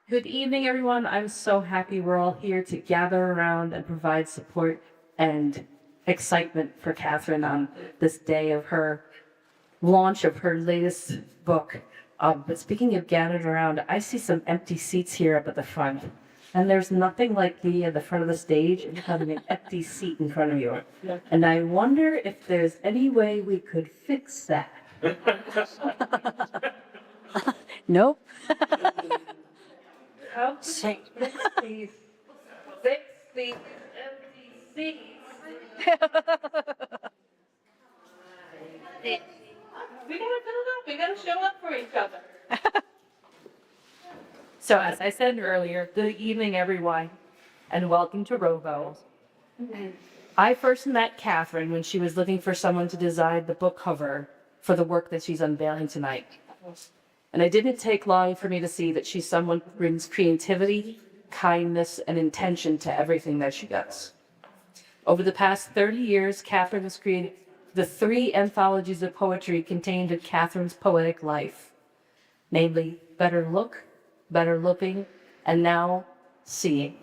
Good evening, everyone. I'm so happy we're all here to gather around and provide support and excitement for Catherine on this day of her launch of her latest book. But speaking of gathered around, I see some empty seats here up at the front. And there's nothing like being at the front of the stage and having an empty seat in front of you. And I wonder if there's any way we could fix that. Nope. How to fix these empty seats? We gotta fill it up. We gotta show up for each other. So, as I said earlier, good evening, everyone, and welcome to Roco. I first met Catherine when she was looking for someone to design the book cover for the work that she's unveiling tonight. And it didn't take long for me to see that she's someone who brings creativity, kindness, and intention to everything that she does. Over the past 30 years, Catherine has created the 3 anthologies of poetry contained in Catherine's poetic life, namely Better Look, Better Looking, and now Seeing.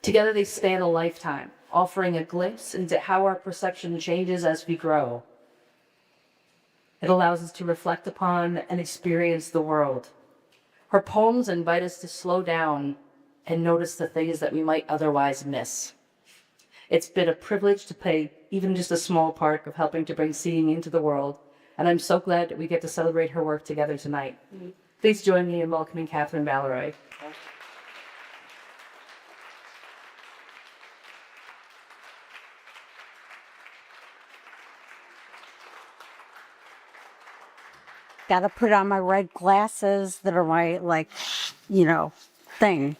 Together they span a lifetime, offering a glimpse into how our perception changes as we grow. It allows us to reflect upon and experience the world. Her poems invite us to slow down and notice the things that we might otherwise miss. It's been a privilege to play even just a small part of helping to bring seeing into the world, and I'm so glad that we get to celebrate her work together tonight. Please join me in welcoming Catherine Valleroy. Got to put on my red glasses that are my, thing.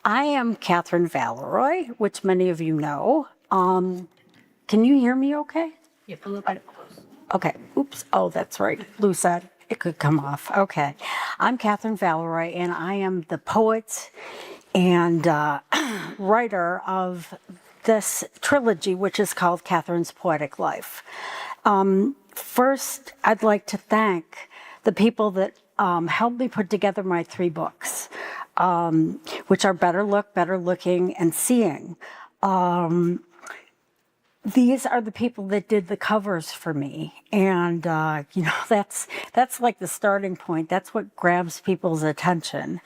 I am Catherine Valleroy, which many of you know. Can you hear me okay? Yeah, a little bit. Okay. Oops. Oh, that's right. Lou said it could come off. Okay. I'm Catherine Valleroy, and I am the poet and writer of this trilogy, which is called Catherine's Poetic Life. First, I'd like to thank the people that helped me put together my 3 books, which are Better Look, Better Looking, and Seeing. These are the people that did the covers for me, and that's like the starting point. That's what grabs people's attention,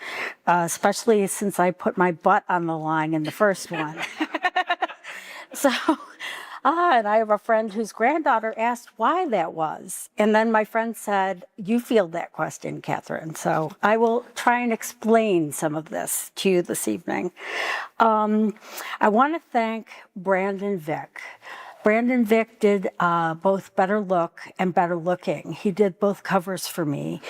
especially since I put my butt on the line in the first one. So, and I have a friend whose granddaughter asked why that was. And then my friend said, you field that question, Catherine. So I will try and explain some of this to you this evening. I want to thank Brandon Vick. Brandon Vick did both Better Look and Better Looking. He did both covers for me.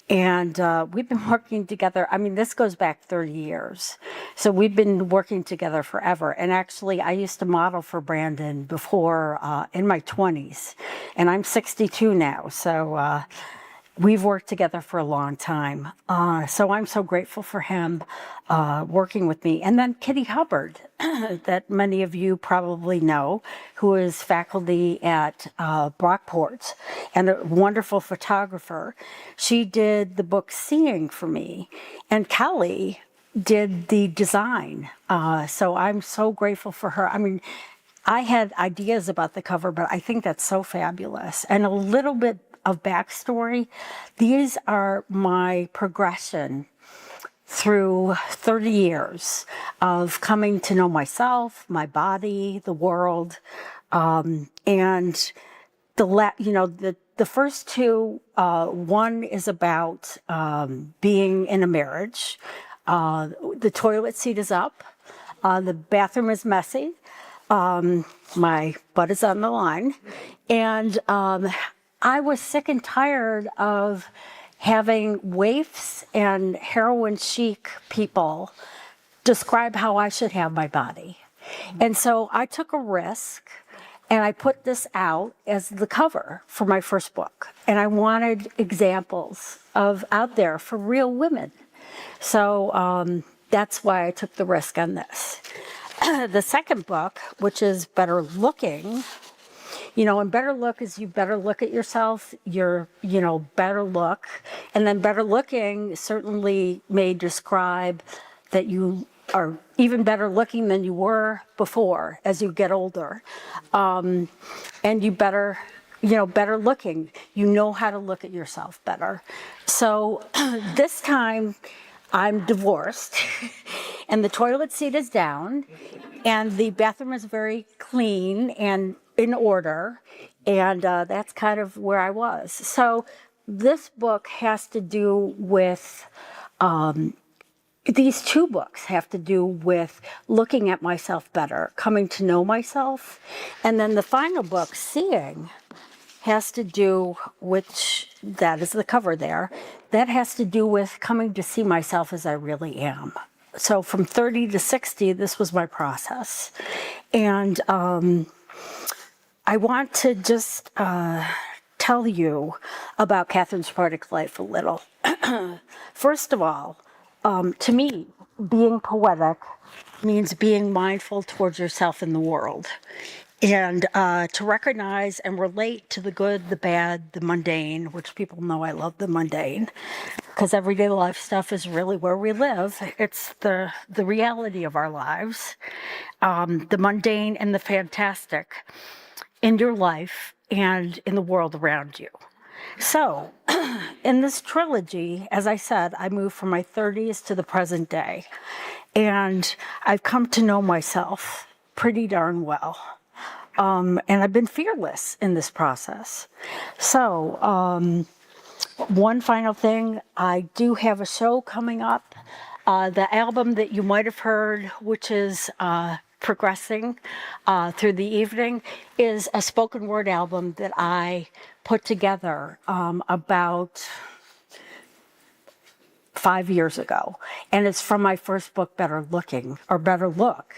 And we've been working together. I mean, this goes back 30 years. So we've been working together forever. And actually, I used to model for Brandon before in my 20s. And I'm 62 now. So we've worked together for a long time. So I'm so grateful for him working with me. And then Kitty Hubbard, that many of you probably know, who is faculty at Brockport and a wonderful photographer. She did the book Seeing for me. And Kelly did the design. So I'm so grateful for her. I mean, I had ideas about the cover, but I think that's so fabulous. And a little bit of backstory. These are my progression through 30 years of coming to know myself, my body, the world, and the first 2. One is about being in a marriage. The toilet seat is up. The bathroom is messy. My butt is on the line, and I was sick and tired of having waifs and heroin chic people describe how I should have my body. And so I took a risk and I put this out as the cover for my first book. And I wanted examples of out there for real women. So that's why I took the risk on this. The second book, which is Better Looking, and better look is you better look at yourself, better look. And then better looking certainly may describe that you are even better looking than you were before as you get older. And you better, better looking. You know how to look at yourself better. So this time I'm divorced and the toilet seat is down and the bathroom is very clean and in order. And that's kind of where I was. So this book has to do with, these two books have to do with looking at myself better, coming to know myself. And then the final book, Seeing, has to do, which that is the cover there, that has to do with coming to see myself as I really am. So from 30 to 60, this was my process. And I want to just tell you about Catherine's Poetic life a little. First of all, to me, being poetic means being mindful towards yourself in the world. And to recognize and relate to the good, the bad, the mundane, which people know I love the mundane, because everyday life stuff is really where we live. It's the reality of our lives, the mundane and the fantastic in your life and in the world around you. So, in this trilogy, as I said, I moved from my 30s to the present day, and I've come to know myself pretty darn well. And I've been fearless in this process. So, one final thing, I do have a show coming up. The album that you might have heard, which is progressing through the evening, is a spoken word album that I put together about 5 years ago. And it's from my first book, Better Looking, or Better Look.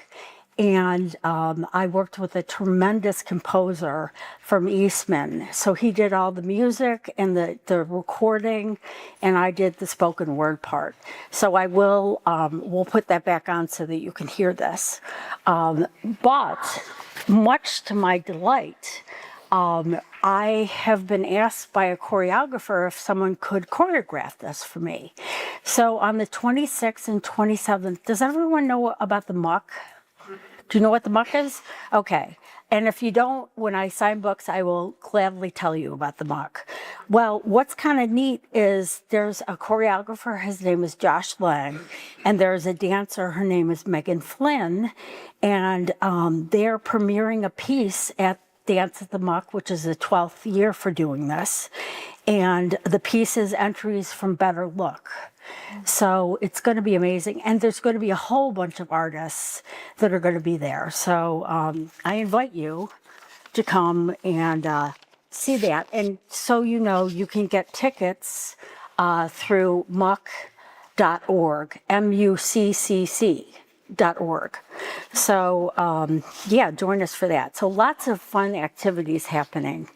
And I worked with a tremendous composer from Eastman. So he did all the music and the recording, and I did the spoken word part. So I will, we'll put that back on so that you can hear this. But much to my delight, I have been asked by a choreographer if someone could choreograph this for me. So on the 26th and 27th, does everyone know about the muck? Do you know what the muck is? Okay. And if you don't, when I sign books, I will gladly tell you about the muck. Well, what's kind of neat is there's a choreographer, his name is Josh Lang, and there's a dancer, her name is Megan Flynn, and they're premiering a piece at Dance at the Muck, which is the 12th year for doing this. And the piece is entries from Better Look. So it's going to be amazing. And there's going to be a whole bunch of artists that are going to be there. So I invite you to come and see that. And so you know, you can get tickets through muck.org, muccc.org. So yeah, join us for that. So lots of fun activities happening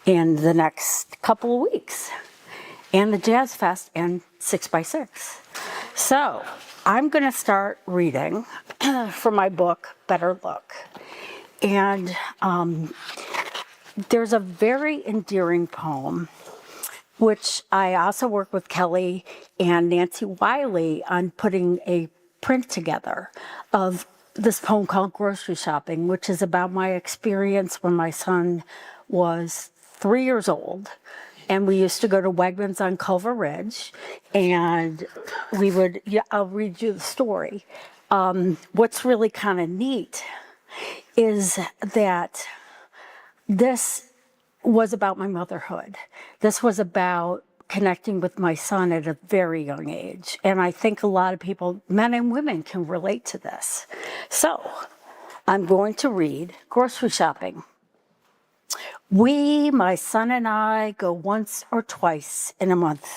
in the next couple of weeks. And the Jazz Fest and 6x6. So I'm going to start reading from my book, Better Look. And there's a very endearing poem, which I also work with Kelly and Nancy Wiley on putting a print together of this poem called Grocery Shopping, which is about my experience when my son was 3 years old. And we used to go to Wegmans on Culver Ridge, and we would, I'll read you the story. What's really kind of neat is that this was about my motherhood. This was about connecting with my son at a very young age. And I think a lot of people, men and women, can relate to this. So I'm going to read Grocery Shopping. We, my son and I, go once or twice in a month.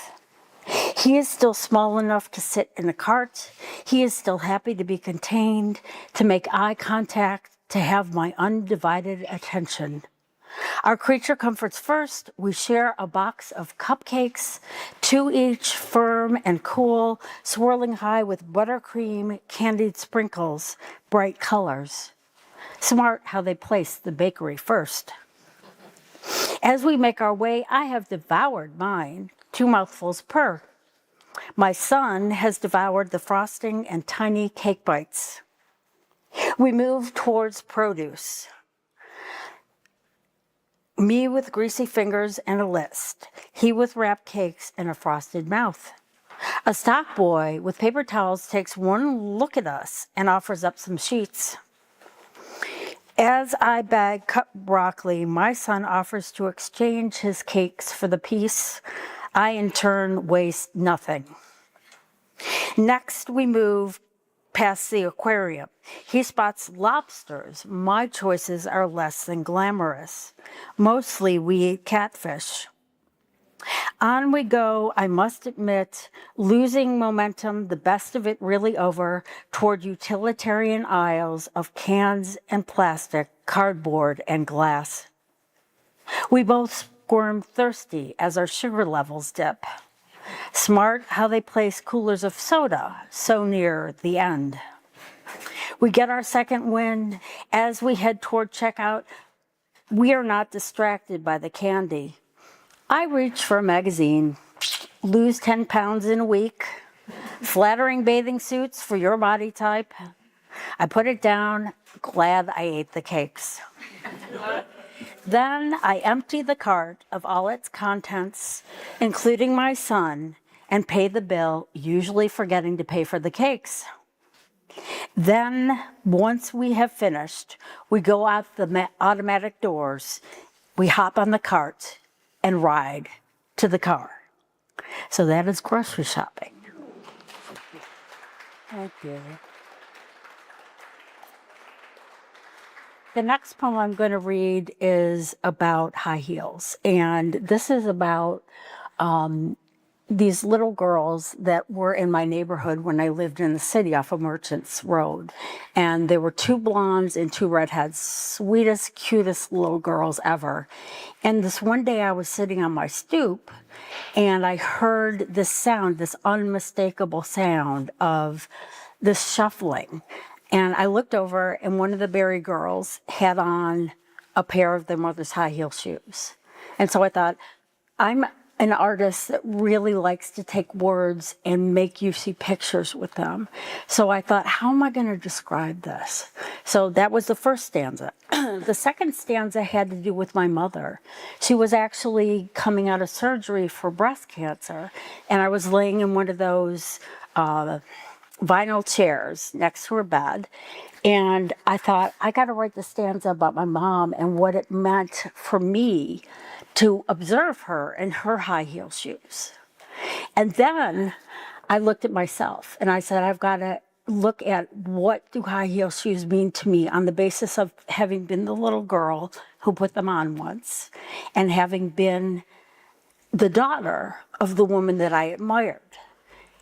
He is still small enough to sit in a cart. He is still happy to be contained, to make eye contact, to have my undivided attention. Our creature comforts first. We share a box of cupcakes, 2 each, firm and cool, swirling high with buttercream, candied sprinkles, bright colors. Smart how they place the bakery first. As we make our way, I have devoured mine. 2 mouthfuls per. My son has devoured the frosting and tiny cake bites. We move towards produce. Me with greasy fingers and a list. He with wrapped cakes and a frosted mouth. A stock boy with paper towels takes one look at us and offers up some sheets. As I bag cut broccoli, my son offers to exchange his cakes for the piece. I, in turn, waste nothing. Next, we move past the aquarium. He spots lobsters. My choices are less than glamorous. Mostly, we eat catfish. On we go, I must admit, losing momentum, the best of it really over, toward utilitarian aisles of cans and plastic, cardboard and glass. We both squirm thirsty as our sugar levels dip. Smart how they place coolers of soda so near the end. We get our second wind. As we head toward checkout, we are not distracted by the candy. I reach for a magazine, lose 10 pounds in a week, flattering bathing suits for your body type. I put it down, glad I ate the cakes. Then I empty the cart of all its contents, including my son, and pay the bill, usually forgetting to pay for the cakes. Then, once we have finished, we go out the automatic doors, we hop on the cart, and ride to the car. So that is grocery shopping. Thank you. The next poem I'm going to read is about high heels. And this is about these little girls that were in my neighborhood when I lived in the city off of Merchants Road. And there were 2 blondes and 2 redheads, sweetest, cutest little girls ever. And this one day I was sitting on my stoop and I heard this sound, this unmistakable sound of this shuffling. And I looked over and one of the Berry girls had on a pair of their mother's high heel shoes. And so I thought, I'm an artist that really likes to take words and make you see pictures with them. So I thought, how am I going to describe this? So that was the first stanza. The second stanza had to do with my mother. She was actually coming out of surgery for breast cancer, and I was laying in one of those vinyl chairs next to her bed. And I thought, I got to write the stanza about my mom and what it meant for me to observe her in her high heel shoes. And then I looked at myself and I said, I've got to look at what do high heel shoes mean to me on the basis of having been the little girl who put them on once and having been the daughter of the woman that I admired,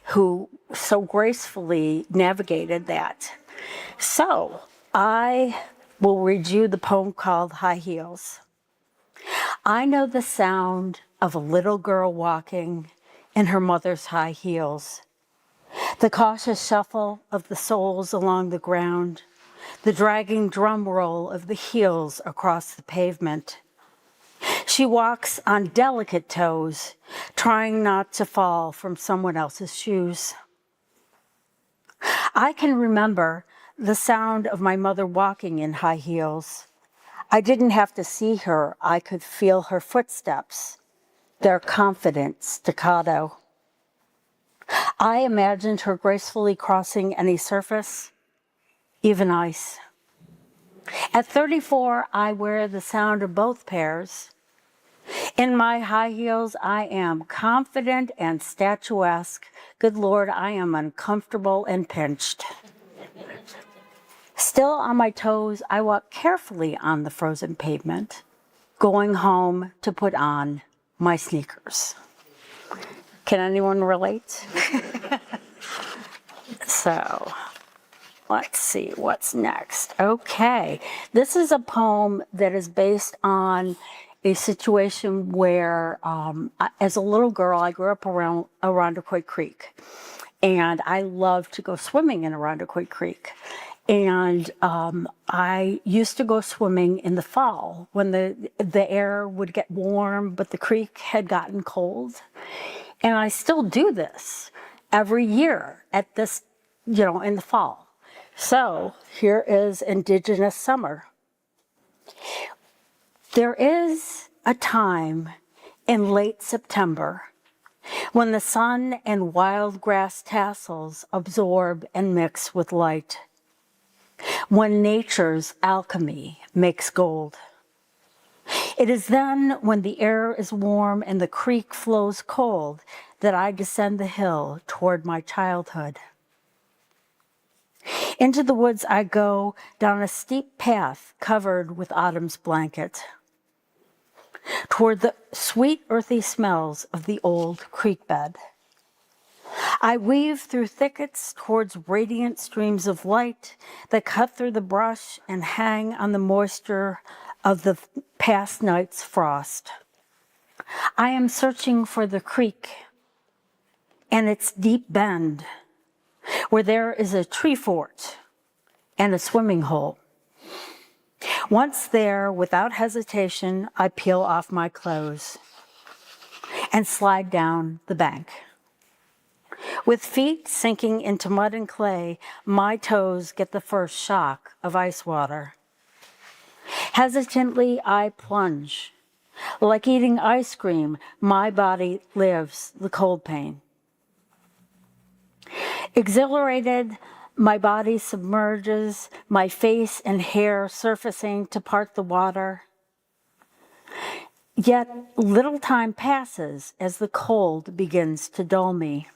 who so gracefully navigated that. So I will read you the poem called High Heels. I know the sound of a little girl walking in her mother's high heels, the cautious shuffle of the soles along the ground, the dragging drum roll of the heels across the pavement. She walks on delicate toes, trying not to fall from someone else's shoes. I can remember the sound of my mother walking in high heels. I didn't have to see her. I could feel her footsteps, their confident staccato. I imagined her gracefully crossing any surface, even ice. At 34, I wear the sound of both pairs. In my high heels, I am confident and statuesque. Good Lord, I am uncomfortable and pinched. Still on my toes, I walk carefully on the frozen pavement, going home to put on my sneakers. Can anyone relate? So, let's see what's next. Okay, this is a poem that is based on a situation where, as a little girl, I grew up around Irondequoit Creek, and I loved to go swimming in Irondequoit Creek. And I used to go swimming in the fall when the air would get warm, but the creek had gotten cold. And I still do this every year at this, in the fall. So here is Indigenous Summer. There is a time in late September when the sun and wild grass tassels absorb and mix with light, when nature's alchemy makes gold. It is then, when the air is warm and the creek flows cold, that I descend the hill toward my childhood. Into the woods I go, down a steep path covered with autumn's blanket, toward the sweet earthy smells of the old creek bed. I weave through thickets towards radiant streams of light that cut through the brush and hang on the moisture of the past night's frost. I am searching for the creek and its deep bend, where there is a tree fort and a swimming hole. Once there, without hesitation, I peel off my clothes and slide down the bank. With feet sinking into mud and clay, my toes get the first shock of ice water. Hesitantly, I plunge. Like eating ice cream, my body lives the cold pain. Exhilarated, my body submerges, my face and hair surfacing to part the water. Yet little time passes as the cold begins to dull me.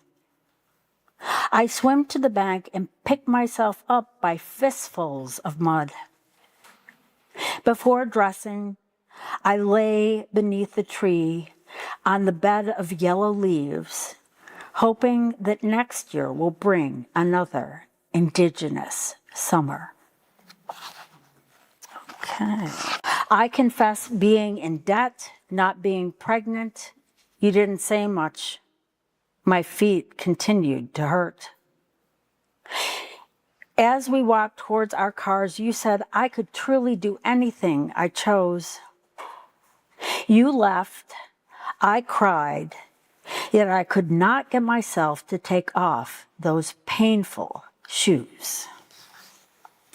I swim to the bank and pick myself up by fistfuls of mud. Before dressing, I lay beneath the tree on the bed of yellow leaves, hoping that next year will bring another Indigenous summer. Okay. I confess being in debt, not being pregnant. You didn't say much. My feet continued to hurt. As we walked towards our cars, you said I could truly do anything I chose. You left. I cried, yet I could not get myself to take off those painful shoes.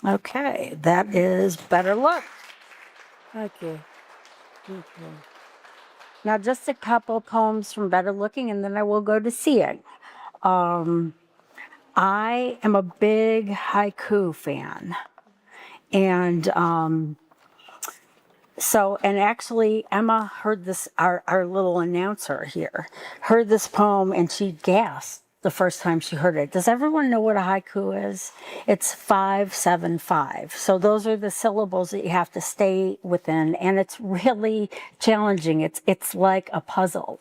Okay, that is Better Look. Okay. Now just a couple poems from Better Looking, and then I will go to Seeing. I am a big haiku fan. And and actually Emma heard this, our little announcer here, heard this poem and she gasped the first time she heard it. Does everyone know what a haiku is? It's 5-7-5. So those are the syllables that you have to stay within, and it's really challenging. It's like a puzzle,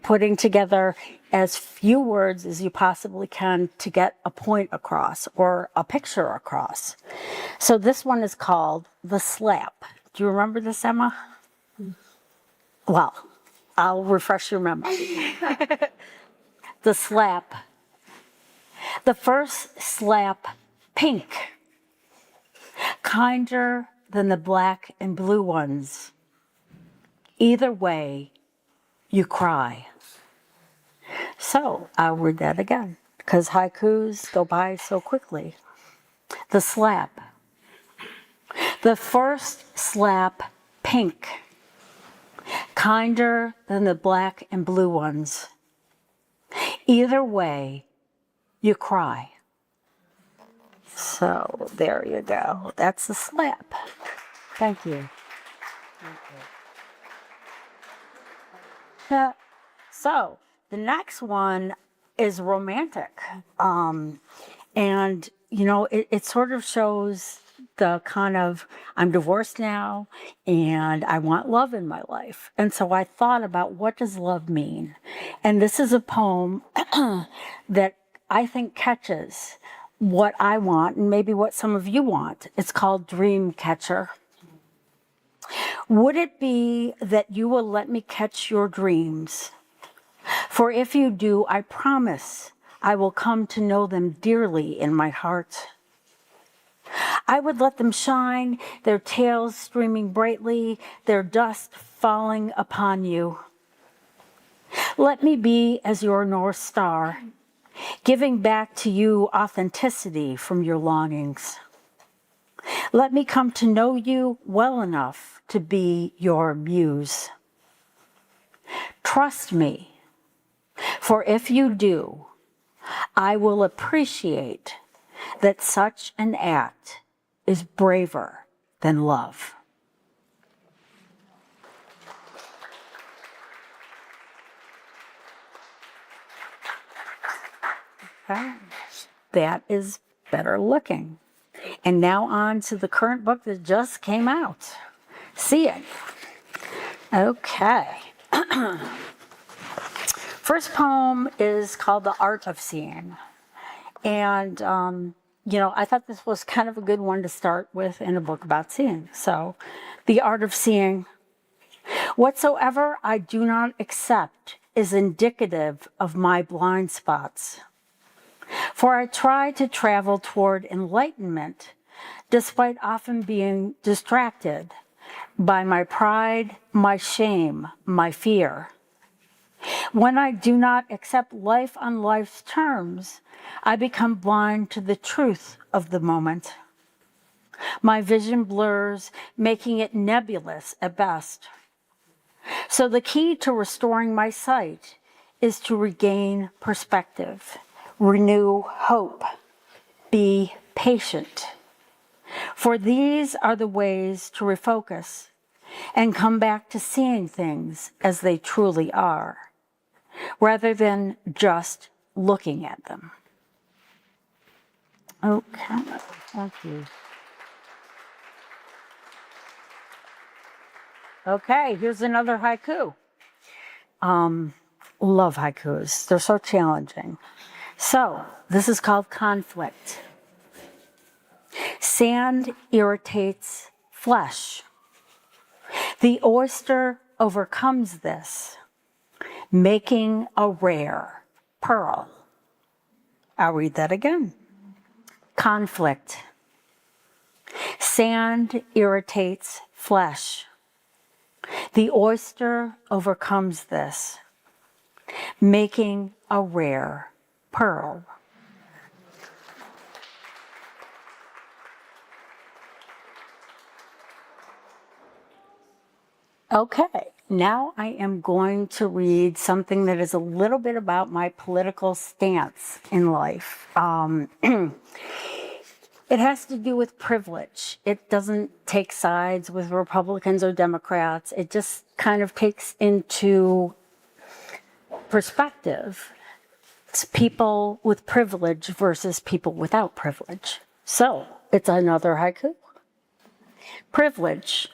putting together as few words as you possibly can to get a point across or a picture across. So this one is called The Slap. Do you remember this, Emma? Well, I'll refresh your memory. The slap. The first slap, pink. Kinder than the black and blue ones. Either way, you cry. So I'll read that again, because haikus go by so quickly. The slap. The first slap, pink. Kinder than the black and blue ones. Either way, you cry. So there you go. That's the slap. Thank you. So the next one is romantic. And, it sort of shows the kind of, I'm divorced now and I want love in my life. And so I thought about, what does love mean? And this is a poem that I think catches what I want and maybe what some of you want. It's called Dream Catcher. Would it be that you will let me catch your dreams? For if you do, I promise I will come to know them dearly in my heart. I would let them shine, their tails streaming brightly, their dust falling upon you. Let me be as your North Star, giving back to you authenticity from your longings. Let me come to know you well enough to be your muse. Trust me, for if you do, I will appreciate that such an act is braver than love. Okay. That is better looking. And now on to the current book that just came out. See it. Okay. First poem is called The Art of Seeing. And, I thought this was kind of a good one to start with in a book about seeing. So, The Art of Seeing. Whatsoever I do not accept is indicative of my blind spots. For I try to travel toward enlightenment, despite often being distracted by my pride, my shame, my fear. When I do not accept life on life's terms, I become blind to the truth of the moment. My vision blurs, making it nebulous at best. So the key to restoring my sight is to regain perspective, renew hope, be patient. For these are the ways to refocus and come back to seeing things as they truly are, rather than just looking at them. Okay, thank you. Okay, here's another haiku. Love haikus. They're so challenging. So, this is called Conflict. Sand irritates flesh. The oyster overcomes this, making a rare pearl. I'll read that again. Conflict. Sand irritates flesh. The oyster overcomes this, making a rare pearl. Okay, now I am going to read something that is a little bit about my political stance in life. It has to do with privilege. It doesn't take sides with Republicans or Democrats. It just kind of takes into perspective it's people with privilege versus people without privilege. So it's another haiku. Privilege.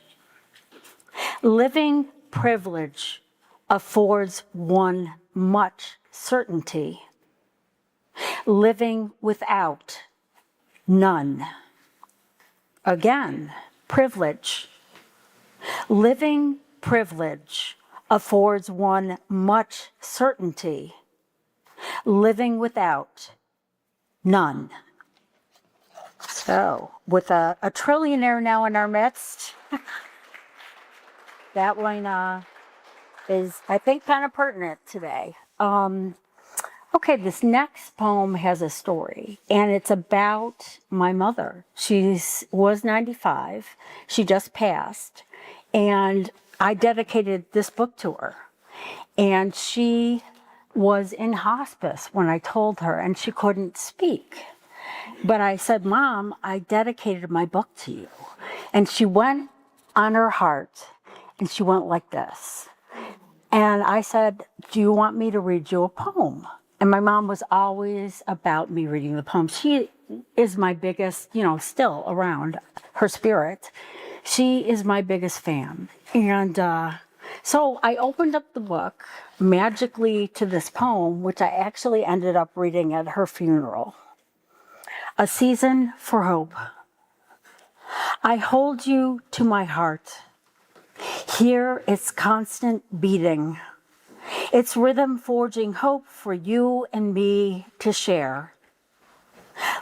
Living privilege affords one much certainty. Living without, none. Again, privilege. Living privilege affords one much certainty. Living without, none. So, with a trillionaire now in our midst, that one is, I think, kind of pertinent today. Okay, this next poem has a story, and it's about my mother. She was 95. She just passed, and I dedicated this book to her. And she was in hospice when I told her, and she couldn't speak. But I said, Mom, I dedicated my book to you. And she went on her heart, and she went like this. And I said, do you want me to read you a poem? And my mom was always about me reading the poem. She is my biggest, still around, her spirit. She is my biggest fan. And so I opened up the book magically to this poem, which I actually ended up reading at her funeral. A Season for Hope. I hold you to my heart. Hear its constant beating. Its rhythm forging hope for you and me to share.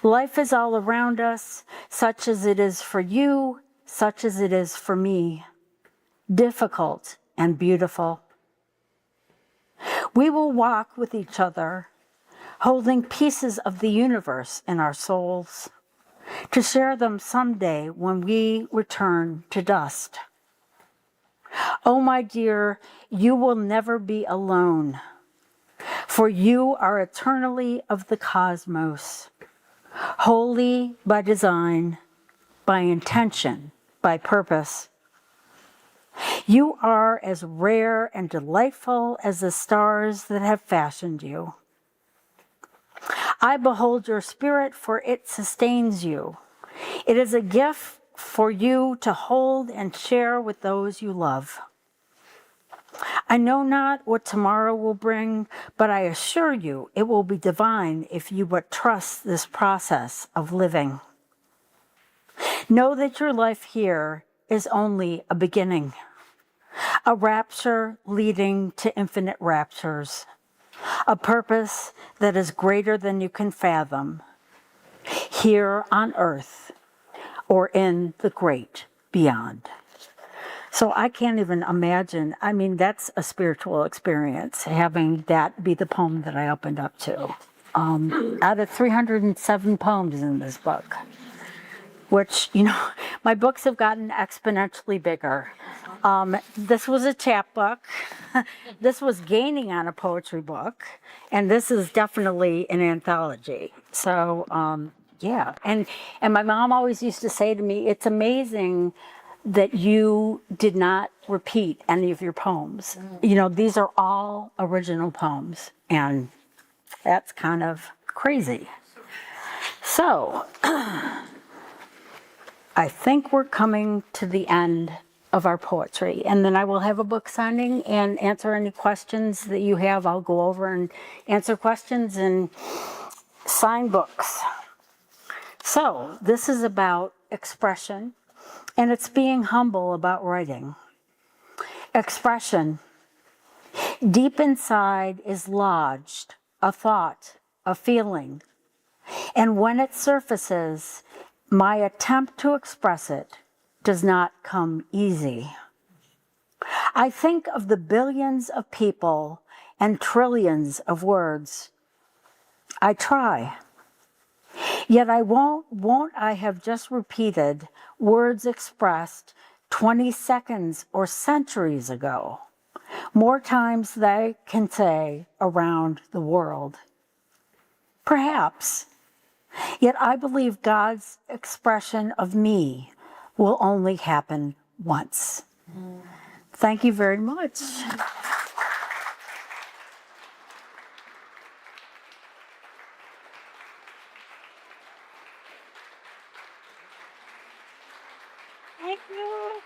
Life is all around us, such as it is for you, such as it is for me, difficult and beautiful. We will walk with each other, holding pieces of the universe in our souls, to share them someday when we return to dust. Oh, my dear, you will never be alone, for you are eternally of the cosmos, holy by design, by intention, by purpose. You are as rare and delightful as the stars that have fashioned you. I behold your spirit, for it sustains you. It is a gift for you to hold and share with those you love. I know not what tomorrow will bring, but I assure you it will be divine if you but trust this process of living. Know that your life here is only a beginning, a rapture leading to infinite raptures, a purpose that is greater than you can fathom, here on earth or in the great beyond. So I can't even imagine. I mean, that's a spiritual experience, having that be the poem that I opened up to. Out of 307 poems in this book, which, my books have gotten exponentially bigger. This was a chapbook. This was gaining on a poetry book. And this is definitely an anthology. So, yeah. And my mom always used to say to me, it's amazing that you did not repeat any of your poems. These are all original poems, and that's kind of crazy. So, I think we're coming to the end of our poetry, and then I will have a book signing and answer any questions that you have. I'll go over and answer questions and sign books. So, this is about expression. And it's being humble about writing. Expression. Deep inside is lodged a thought, a feeling. And when it surfaces, my attempt to express it does not come easy. I think of the billions of people and trillions of words. I try. Yet won't I have just repeated words expressed 20 seconds or centuries ago, more times than I can say around the world? Perhaps. Yet I believe God's expression of me will only happen once. Thank you very much. Thank you.